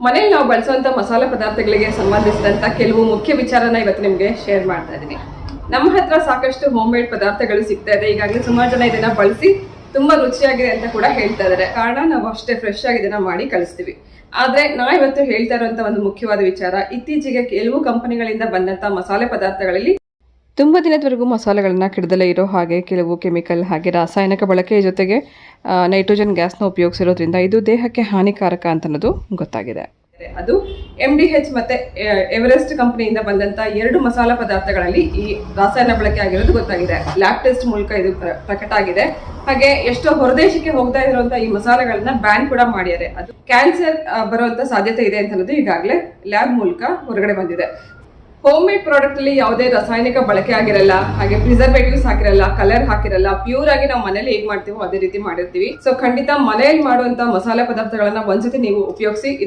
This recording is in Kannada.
ಮನೇಲಿ ನಾವು ಬಳಸುವಂತ ಮಸಾಲೆ ಪದಾರ್ಥಗಳಿಗೆ ಸಂಬಂಧಿಸಿದಂತ ಕೆಲವು ಮುಖ್ಯ ವಿಚಾರನ ಇವತ್ತು ನಿಮ್ಗೆ ಶೇರ್ ಮಾಡ್ತಾ ಇದ್ದೀನಿ. ನಮ್ಮ ಹತ್ರ ಸಾಕಷ್ಟು ಹೋಮ್ ಮೇಡ್ ಪದಾರ್ಥಗಳು ಸಿಗ್ತಾ ಇದೆ. ಈಗಾಗಲೇ ಸುಮಾರು ಜನ ಇದನ್ನ ಬಳಸಿ ತುಂಬಾ ರುಚಿಯಾಗಿದೆ ಅಂತ ಕೂಡ ಹೇಳ್ತಾ ಇದ್ದಾರೆ. ಕಾರಣ ನಾವು ಅಷ್ಟೇ ಫ್ರೆಶ್ ಆಗಿ ಇದನ್ನ ಮಾಡಿ ಕಳಿಸ್ತೀವಿ. ಆದ್ರೆ ನಾ ಇವತ್ತು ಹೇಳ್ತಾ ಇರುವಂತ ಒಂದು ಮುಖ್ಯವಾದ ವಿಚಾರ, ಇತ್ತೀಚೆಗೆ ಕೆಲವು ಕಂಪನಿಗಳಿಂದ ಬಂದಂತ ಮಸಾಲೆ ಪದಾರ್ಥಗಳಲ್ಲಿ ತುಂಬಾ ದಿನದವರೆಗೂ ಮಸಾಲೆಗಳನ್ನ ಕೆಡದಲೇ ಇರೋ ಹಾಗೆ ಕೆಲವು ಕೆಮಿಕಲ್ ಹಾಗೆ ರಾಸಾಯನಿಕ ಬಳಕೆಯ ಜೊತೆಗೆ ನೈಟ್ರೋಜನ್ ಗ್ಯಾಸ್ನ ಉಪಯೋಗಿಸಿರೋದ್ರಿಂದ ಇದು ದೇಹಕ್ಕೆ ಹಾನಿಕಾರಕ ಅಂತ ಅನ್ನೋದು ಗೊತ್ತಾಗಿದೆ. ಅದು MDH ಮತ್ತೆ ಎವರೆಸ್ಟ್ ಕಂಪನಿಯಿಂದ ಬಂದಂತ 2 ಮಸಾಲಾ ಪದಾರ್ಥಗಳಲ್ಲಿ ಈ ರಾಸಾಯನ ಬಳಕೆ ಆಗಿರೋದು ಗೊತ್ತಾಗಿದೆ. ಲ್ಯಾಬ್ ಟೆಸ್ಟ್ ಮೂಲಕ ಇದು ಪ್ರಕಟ ಆಗಿದೆ. ಹಾಗೆ ಎಷ್ಟೋ ಹೊರದೇಶಕ್ಕೆ ಹೋಗ್ತಾ ಇರುವಂತ ಈ ಮಸಾಲೆಗಳನ್ನ ಬ್ಯಾನ್ ಕೂಡ ಮಾಡಿದ್ದಾರೆ. ಅದು ಕ್ಯಾನ್ಸರ್ ಬರುವಂತ ಸಾಧ್ಯತೆ ಇದೆ ಅಂತ ಅನ್ನೋದು ಈಗಾಗಲೇ ಲ್ಯಾಬ್ ಮೂಲಕ ಹೊರಗಡೆ ಬಂದಿದೆ. ಹೋಮ್ ಮೇಡ್ ಪ್ರಾಡಕ್ಟ್ ಅಲ್ಲಿ ಯಾವುದೇ ರಾಸಾಯನಿಕ ಬಳಕೆ ಆಗಿರಲ್ಲ, ಹಾಗೆ ಪ್ರಿಸರ್ವೇಟಿವ್ಸ್ ಹಾಕಿರಲ್ಲ, ಕಲರ್ ಹಾಕಿರಲ್ಲ. ಪ್ಯೂರ್ ಆಗಿ ನಾವು ಮನೇಲಿ ಹೇಗ್ ಮಾಡ್ತೀವೋ ಅದೇ ರೀತಿ ಮಾಡಿರ್ತೀವಿ. ಸೊ ಖಂಡಿತ ಮನೆಯಲ್ಲಿ ಮಾಡುವಂತ ಮಸಾಲೆ ಪದಾರ್ಥಗಳನ್ನ ಒಂದ್ಸತಿ ನೀವು ಉಪಯೋಗಿಸಿ.